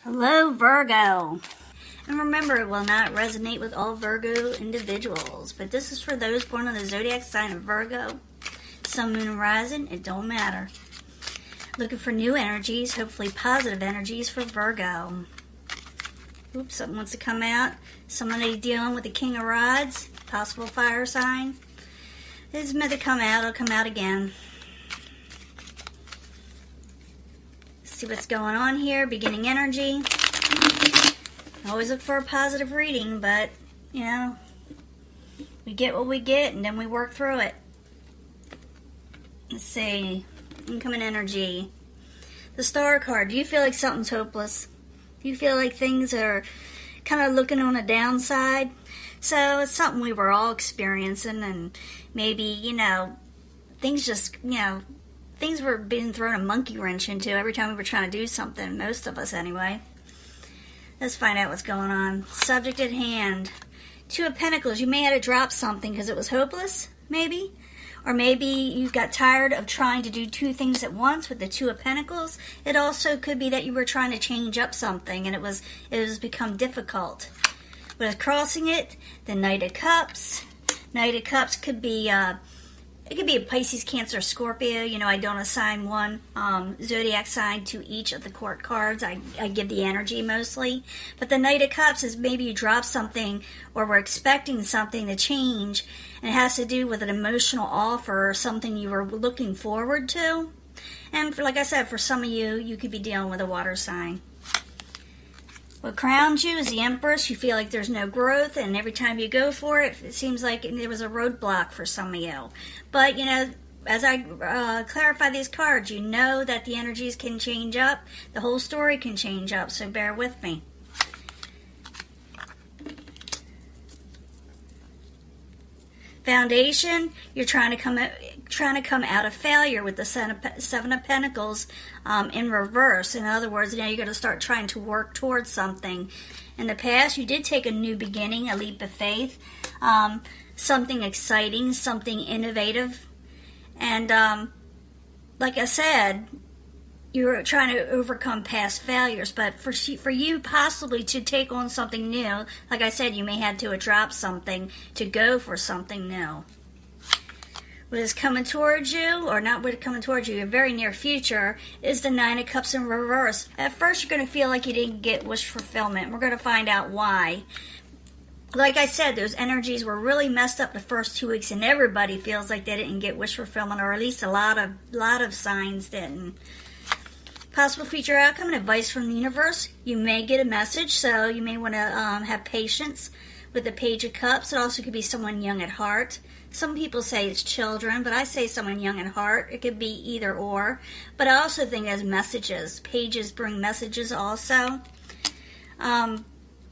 Hello, Virgo. And remember, it will not resonate with all Virgo individuals, but this is for those born on the zodiac sign of Virgo. Sun, moon, and rising, it don't matter. Looking for new energies, hopefully positive energies for Virgo. Oops, something wants to come out. Somebody dealing with the King of Rods, possible fire sign. It's meant to come out, it'll come out again. See what's going on here, beginning energy. Always look for a positive reading, but, you know, we get what we get and then we work through it. Let's see, incoming energy. The Star card, do you feel like something's hopeless? Do you feel like things are kind of looking on a downside? So it's something we were all experiencing, and maybe, you know, things just, you know, things were being thrown a monkey wrench into every time we were trying to do something, most of us anyway. Let's find out what's going on. Subject at hand. Two of Pentacles. You may have to drop something because it was hopeless, maybe. Or maybe you got tired of trying to do two things at once with the Two of Pentacles. It also could be that you were trying to change up something and it was become difficult. But crossing it, the Knight of Cups. Knight of Cups could be it could be a Pisces, Cancer, Scorpio. You know, I don't assign one zodiac sign to each of the court cards. I give the energy mostly. But the Knight of Cups is maybe you drop something or we're expecting something to change, and it has to do with an emotional offer or something you were looking forward to. And for, like I said, for some of you, you could be dealing with a water sign. What crowns you is the Empress. You feel like there's no growth, and every time you go for it, it seems like there was a roadblock for some of you. But, you know, as I clarify these cards, you know that the energies can change up. The whole story can change up, so bear with me. Foundation, you're trying to come out of failure with the Seven of Pentacles in reverse. In other words, now you're going to start trying to work towards something. In the past, you did take a new beginning, a leap of faith, something exciting, something innovative. And like I said, you're trying to overcome past failures, but for you possibly to take on something new, like I said, you may have to drop something to go for something new. What is coming towards you, or not what is coming towards you, your very near future, is the Nine of Cups in reverse. At first, you're going to feel like you didn't get wish fulfillment. We're going to find out why. Like I said, those energies were really messed up the first 2 weeks, and everybody feels like they didn't get wish fulfillment, or at least a lot of signs didn't. Possible future outcome and advice from the universe. You may get a message, so you may want to have patience with the Page of Cups. It also could be someone young at heart. Some people say it's children, but I say someone young at heart. It could be either or. But I also think as messages. Pages bring messages also. And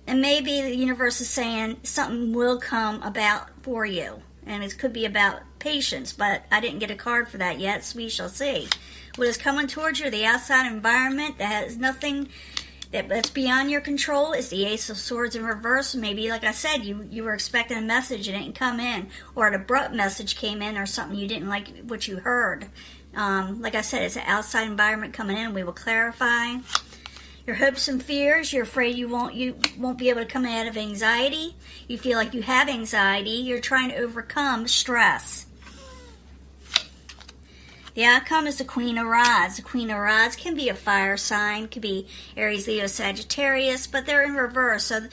maybe the universe is saying something will come about for you. And it could be about patience, but I didn't get a card for that yet, so we shall see. What is coming towards you, the outside environment that has nothing that's beyond your control, is the Ace of Swords in reverse. Maybe, like I said, you were expecting a message and it didn't come in, or an abrupt message came in, or something you didn't like what you heard. Like I said, it's an outside environment coming in. We will clarify. Your hopes and fears, you're afraid you won't be able to come out of anxiety. You feel like you have anxiety. You're trying to overcome stress. The outcome is the Queen of Rods. The Queen of Rods can be a fire sign, could be Aries, Leo, Sagittarius, but they're in reverse. So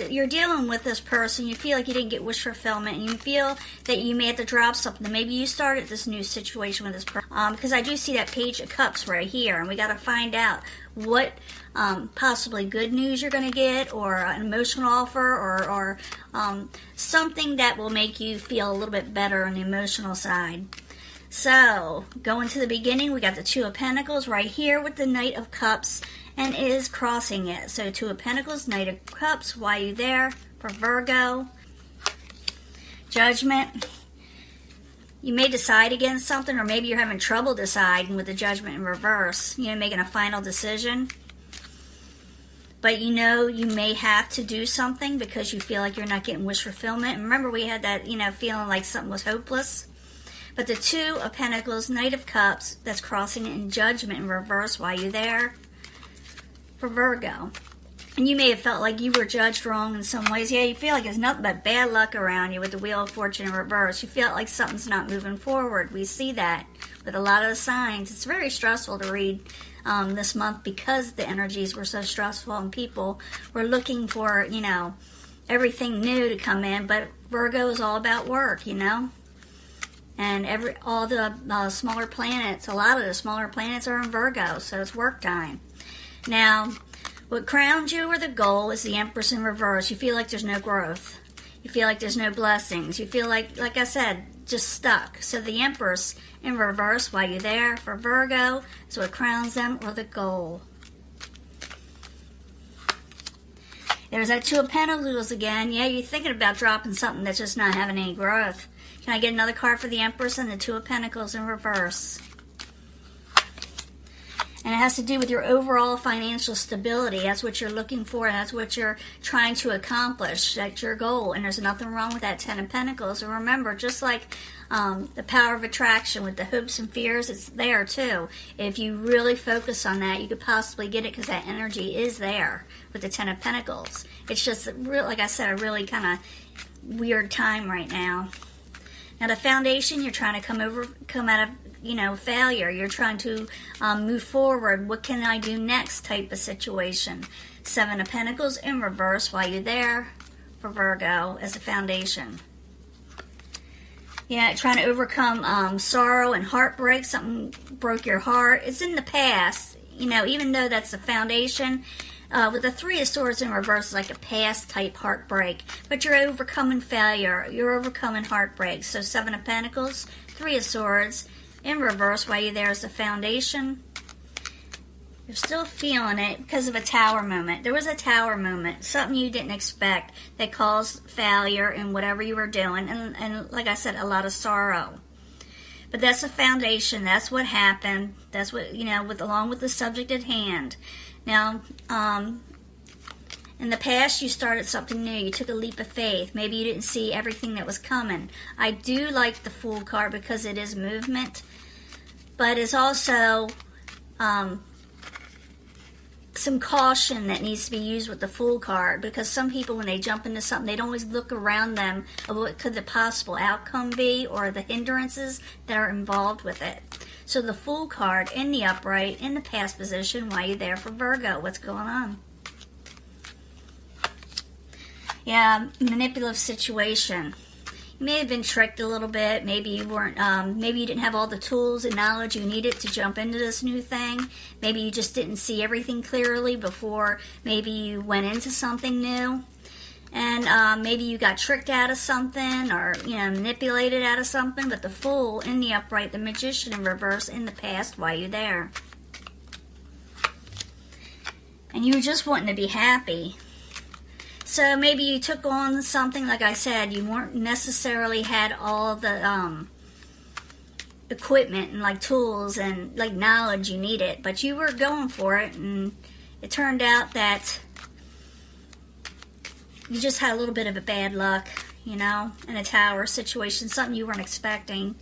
you're dealing with this person. You feel like you didn't get wish fulfillment, and you feel that you may have to drop something. Maybe you started this new situation with this person. Because I do see that Page of Cups right here, and we got to find out what possibly good news you're going to get, or an emotional offer, or something that will make you feel a little bit better on the emotional side. So, going to the beginning, we got the Two of Pentacles right here with the Knight of Cups, and is crossing it. So, Two of Pentacles, Knight of Cups, why are you there? For Virgo. Judgment. You may decide against something, or maybe you're having trouble deciding with the Judgment in reverse. You know, making a final decision. But you know you may have to do something because you feel like you're not getting wish fulfillment. And remember, we had that, you know, feeling like something was hopeless. But the Two of Pentacles, Knight of Cups, that's crossing it in Judgment in reverse. Why are you there? for Virgo. And you may have felt like you were judged wrong in some ways. Yeah, you feel like there's nothing but bad luck around you with the Wheel of Fortune in reverse. You feel like something's not moving forward. We see that with a lot of the signs. It's very stressful to read this month because the energies were so stressful and people were looking for, everything new to come in. But Virgo is all about work, And all the smaller planets, a lot of the smaller planets are in Virgo, so it's work time. Now, what crowns you or the goal is the Empress in reverse. You feel like there's no growth. You feel like there's no blessings. You feel like I said, just stuck. So the Empress in reverse, while you're there for Virgo, is what crowns them or the goal. There's that Two of Pentacles again. Yeah, you're thinking about dropping something that's just not having any growth. Can I get another card for the Empress and the Two of Pentacles in reverse? And it has to do with your overall financial stability. That's what you're looking for, and that's what you're trying to accomplish. That's your goal, and there's nothing wrong with that Ten of Pentacles. And remember, just like the power of attraction with the hopes and fears, it's there too. If you really focus on that, you could possibly get it because that energy is there with the Ten of Pentacles. It's just, like I said, a really kind of weird time right now. Now the foundation, you're trying to come out of failure. You're trying to move forward. What can I do next type of situation. Seven of Pentacles in reverse while you're there for Virgo as a foundation. Yeah, trying to overcome sorrow and heartbreak. Something broke your heart. It's in the past. Even though that's the foundation, with the Three of Swords in reverse is like a past type heartbreak. But you're overcoming failure. You're overcoming heartbreak. So Seven of Pentacles, Three of Swords in reverse while you're there as the foundation. You're still feeling it because of a tower moment. There was a tower moment, something you didn't expect that caused failure in whatever you were doing. And like I said, a lot of sorrow. But that's a foundation. That's what happened. That's what, along with the subject at hand. Now, in the past, you started something new. You took a leap of faith. Maybe you didn't see everything that was coming. I do like the Fool card because it is movement. But it's also some caution that needs to be used with the Fool card. Because some people, when they jump into something, they don't always look around them of what could the possible outcome be or the hindrances that are involved with it. So the Fool card in the upright, in the past position, while you're there for Virgo. What's going on? Yeah, manipulative situation. You may have been tricked a little bit. Maybe you weren't. Maybe you didn't have all the tools and knowledge you needed to jump into this new thing. Maybe you just didn't see everything clearly before. Maybe you went into something new, and maybe you got tricked out of something or manipulated out of something. But the Fool in the upright, the Magician in reverse in the past while you're there, and you were just wanting to be happy. So maybe you took on something, like I said, you weren't necessarily had all the equipment and like tools and like knowledge you needed, but you were going for it, and it turned out that you just had a little bit of a bad luck, in a tower situation, something you weren't expecting.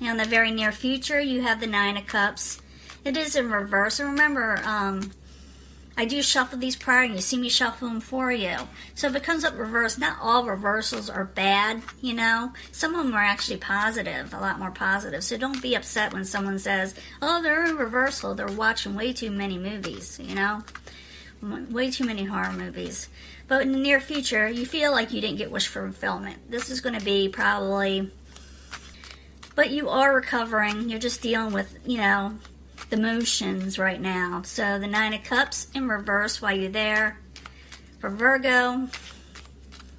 Now in the very near future, you have the Nine of Cups. It is in reverse, and remember, I do shuffle these prior, and you see me shuffle them for you. So if it comes up reverse, not all reversals are bad, Some of them are actually positive, a lot more positive. So don't be upset when someone says, oh, they're in reversal. They're watching way too many movies, Way too many horror movies. But in the near future, you feel like you didn't get wish fulfillment. This is going to be probably... But you are recovering. You're just dealing with, the motions right now. So the Nine of Cups in reverse while you're there for Virgo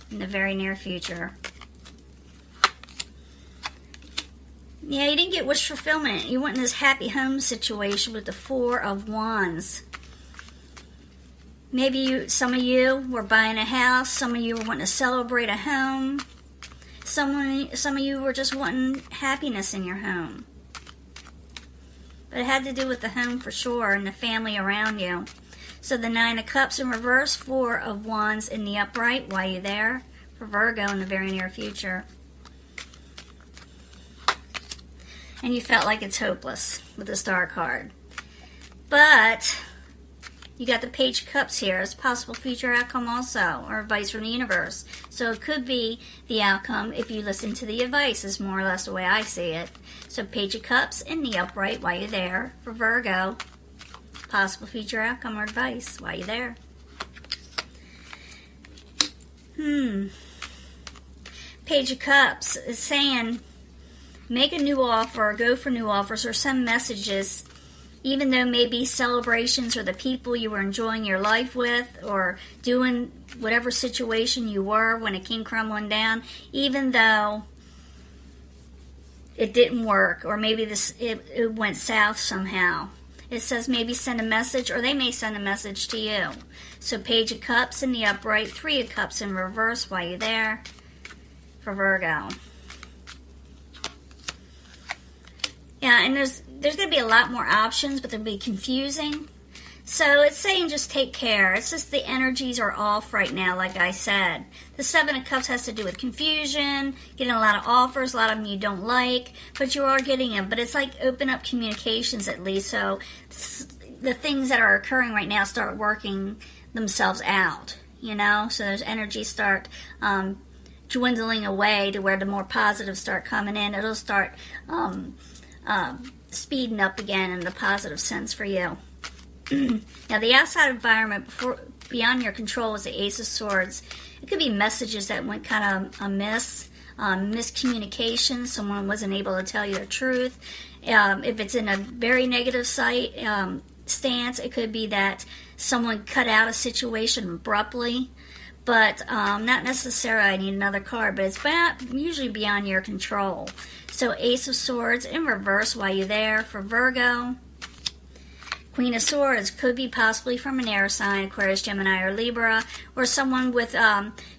in the very near future. Yeah, you didn't get wish fulfillment. You went in this happy home situation with the Four of Wands. Maybe some of you were buying a house. Some of you were wanting to celebrate a home. Some of you were just wanting happiness in your home. But it had to do with the home for sure and the family around you. So the Nine of Cups in reverse, Four of Wands in the upright while you're there for Virgo in the very near future. And you felt like it's hopeless with the Star card. But You got the Page of Cups here as possible future outcome also, or advice from the universe. So it could be the outcome if you listen to the advice, is more or less the way I see it. So Page of Cups in the upright while you're there for Virgo. Possible future outcome or advice while you're there. Page of Cups is saying make a new offer, go for new offers, or send messages, even though maybe celebrations or the people you were enjoying your life with or doing whatever situation you were when it came crumbling down, even though it didn't work or maybe it went south somehow. It says maybe send a message, or they may send a message to you. So Page of Cups in the upright, Three of Cups in reverse while you're there for Virgo. Yeah, and there's going to be a lot more options, but they'll be confusing. So it's saying just take care. It's just the energies are off right now, like I said. The Seven of Cups has to do with confusion, getting a lot of offers, a lot of them you don't like, but you are getting them. But it's like open up communications at least, so the things that are occurring right now start working themselves out, you know? So those energies start dwindling away to where the more positives start coming in. It'll start speeding up again in the positive sense for you. Now, the outside environment beyond your control is the Ace of Swords. It could be messages that went kind of amiss, miscommunication. Someone wasn't able to tell you the truth. If it's in a very negative stance, it could be that someone cut out a situation abruptly. But not necessarily I need another card, but it's usually beyond your control. So Ace of Swords in reverse while you're there for Virgo. Queen of Swords could be possibly from an air sign, Aquarius, Gemini, or Libra, or someone with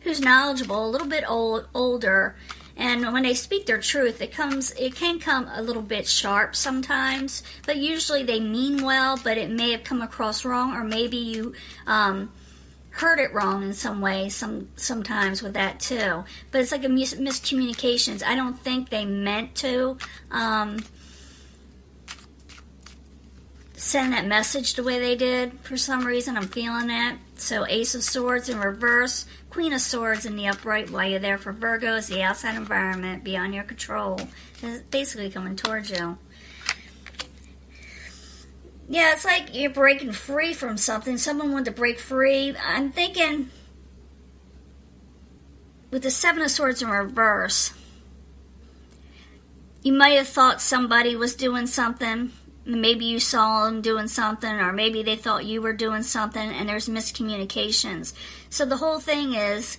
who's knowledgeable, a little bit older, and when they speak their truth, it can come a little bit sharp sometimes, but usually they mean well, but it may have come across wrong, or maybe you heard it wrong in some way sometimes with that too. But it's like a miscommunications. I don't think they meant to send that message the way they did. For some reason, I'm feeling that. So Ace of Swords in reverse, Queen of Swords in the upright while you're there for Virgo is the outside environment beyond your control. It's basically coming towards you. Yeah, it's like you're breaking free from something. Someone wanted to break free. I'm thinking with the Seven of Swords in reverse, you might have thought somebody was doing something. Maybe you saw them doing something, or maybe they thought you were doing something, and there's miscommunications. So the whole thing is,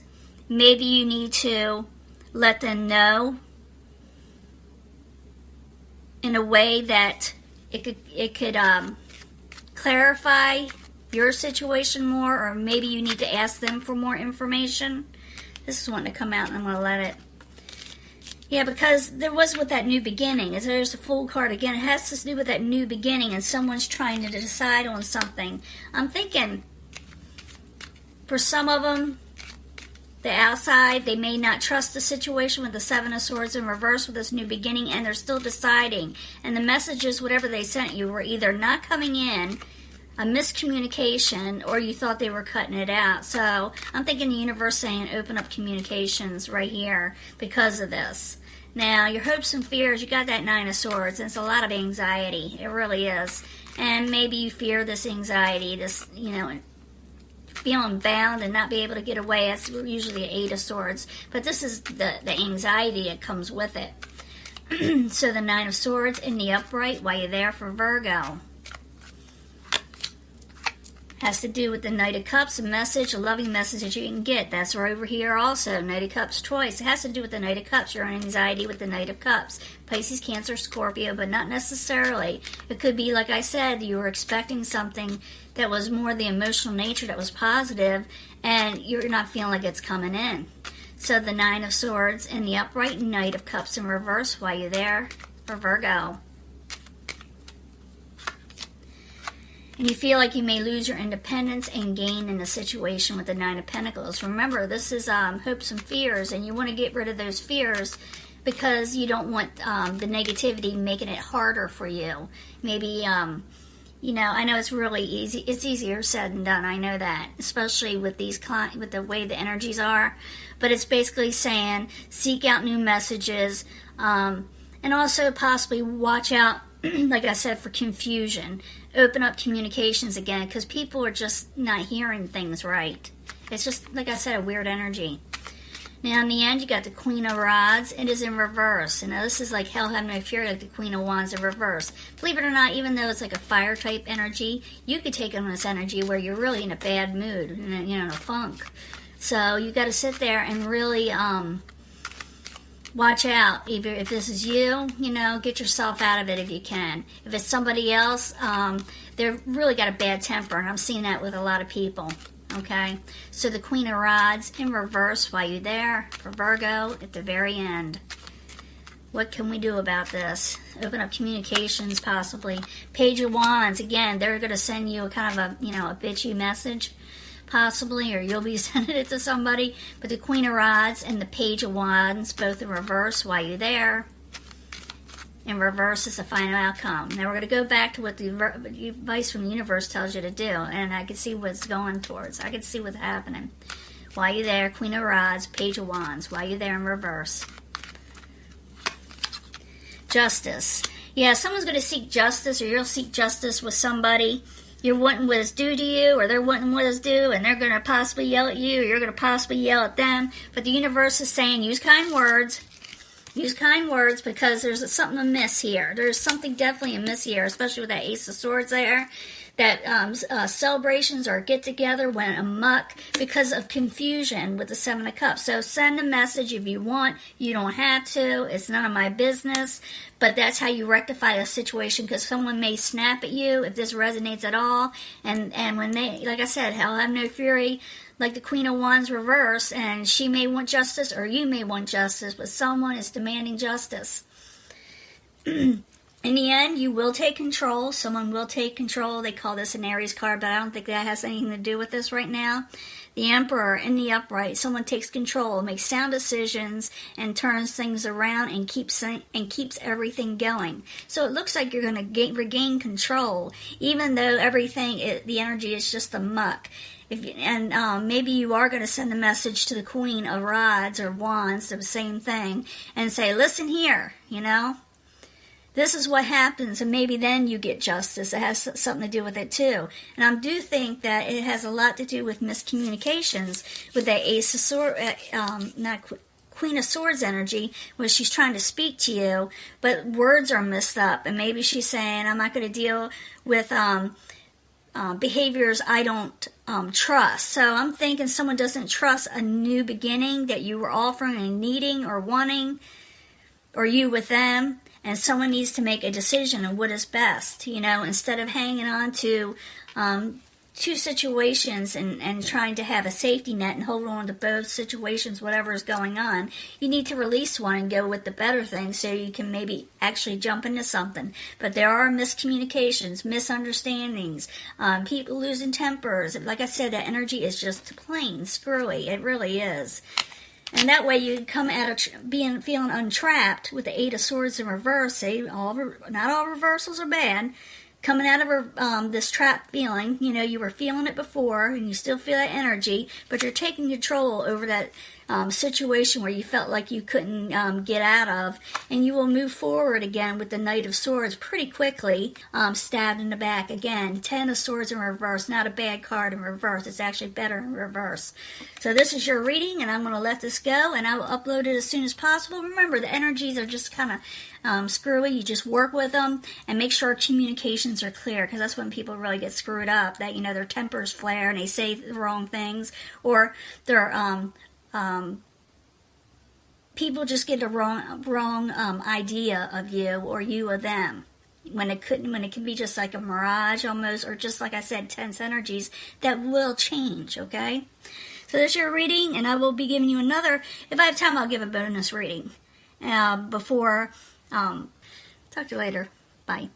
maybe you need to let them know in a way that it could clarify your situation more, or maybe you need to ask them for more information. This is wanting to come out, and I'm going to let it. Yeah, because there was with that new beginning. There's a Fool card again. It has to do with that new beginning, and someone's trying to decide on something. I'm thinking, for some of them, the outside, they may not trust the situation with the Seven of Swords in reverse with this new beginning, and they're still deciding. And the messages, whatever they sent you, were either not coming in, a miscommunication, or you thought they were cutting it out. So I'm thinking the universe saying open up communications right here because of this. Now, your hopes and fears, you got that Nine of Swords, and it's a lot of anxiety. It really is. And maybe you fear this anxiety, this, feeling bound and not be able to get away. That's usually an Eight of Swords. But this is the anxiety that comes with it. So the Nine of Swords in the upright while you're there for Virgo. Has to do with the Knight of Cups, a message, a loving message that you can get. That's right over here also, Knight of Cups twice. It has to do with the Knight of Cups, your anxiety with the Knight of Cups. Pisces, Cancer, Scorpio, but not necessarily. It could be, like I said, you were expecting something that was more the emotional nature, that was positive, and you're not feeling like it's coming in. So the Nine of Swords in the upright, Knight of Cups in reverse while you're there for Virgo. And you feel like you may lose your independence and gain in a situation with the Nine of Pentacles. Remember, this is hopes and fears, and you want to get rid of those fears because you don't want the negativity making it harder for you. Maybe I know it's really easy. It's easier said than done. I know that, especially with with the way the energies are. But it's basically saying seek out new messages, and also possibly watch out, like I said, for confusion. Open up communications again, because people are just not hearing things right. It's just, like I said, a weird energy. Now, in the end, you got the Queen of Rods. It is in reverse. And now this is like Hell Have No Fury, like the Queen of Wands in reverse. Believe it or not, even though it's like a fire type energy, you could take on this energy where you're really in a bad mood, in a funk. So you got to sit there and really watch out. Either if this is you, get yourself out of it if you can. If it's somebody else, they've really got a bad temper, and I'm seeing that with a lot of people. Okay, so the Queen of Rods in reverse while you're there for Virgo at the very end. What can we do about this? Open up communications, possibly. Page of Wands, again, they're going to send you a kind of a bitchy message, possibly, or you'll be sending it to somebody. But the Queen of Rods and the Page of Wands, both in reverse while you're there. In reverse is the final outcome. Now we're going to go back to what the advice from the universe tells you to do, and I can see what's going towards. I can see what's happening. While you're there, Queen of Rods, Page of Wands. While you're there in reverse. Justice. Yeah, someone's going to seek justice, or you'll seek justice with somebody. You're wanting what is due to you, or they're wanting what is due, and they're going to possibly yell at you, or you're going to possibly yell at them. But the universe is saying, use kind words. Use kind words, because there's something amiss here. There's something definitely amiss here, especially with that Ace of Swords there. That celebrations or get-together went amok because of confusion with the Seven of Cups. So send a message if you want. You don't have to. It's none of my business. But that's how you rectify a situation, because someone may snap at you if this resonates at all. And when they, like I said, Hell Have No Fury, like the Queen of Wands reverse, and she may want justice or you may want justice, but someone is demanding justice. In the end, you will take control. Someone will take control. They call this an Aries card, but I don't think that has anything to do with this right now. The Emperor in the upright. Someone takes control, makes sound decisions, and turns things around and keeps everything going. So it looks like you're going to regain control, even though the energy is just a muck. Maybe you are going to send a message to the Queen of Rods or Wands, the same thing, and say, listen here, this is what happens, and maybe then you get justice. It has something to do with it too. And I do think that it has a lot to do with miscommunications with that Ace of Swords, Queen of Swords energy, where she's trying to speak to you, but words are messed up, and maybe she's saying, I'm not going to deal with behaviors I don't trust. So I'm thinking someone doesn't trust a new beginning that you were offering and needing or wanting, or you with them, and someone needs to make a decision on what is best, instead of hanging on to two situations and trying to have a safety net and hold on to both situations, whatever is going on. You need to release one and go with the better thing so you can maybe actually jump into something. But there are miscommunications, misunderstandings, people losing tempers. Like I said, that energy is just plain screwy. It really is. And that way you come out of feeling untrapped with the Eight of Swords in reverse. Not all reversals are bad. Coming out of this trap feeling, you were feeling it before, and you still feel that energy, but you're taking control over that situation where you felt like you couldn't get out of, and you will move forward again with the Knight of Swords pretty quickly, stabbed in the back. Again, 10 of Swords in reverse, not a bad card in reverse. It's actually better in reverse. So this is your reading, and I'm going to let this go, and I will upload it as soon as possible. Remember, the energies are just kind of screwy. You just work with them and make sure communications are clear, because that's when people really get screwed up, that their tempers flare and they say the wrong things, or they're people just get a wrong idea of you, or you of them, when it can be just like a mirage almost, or just like I said, tense energies that will change. Okay, so that's your reading, and I will be giving you another. If I have time, I'll give a bonus reading before. Talk to you later. Bye.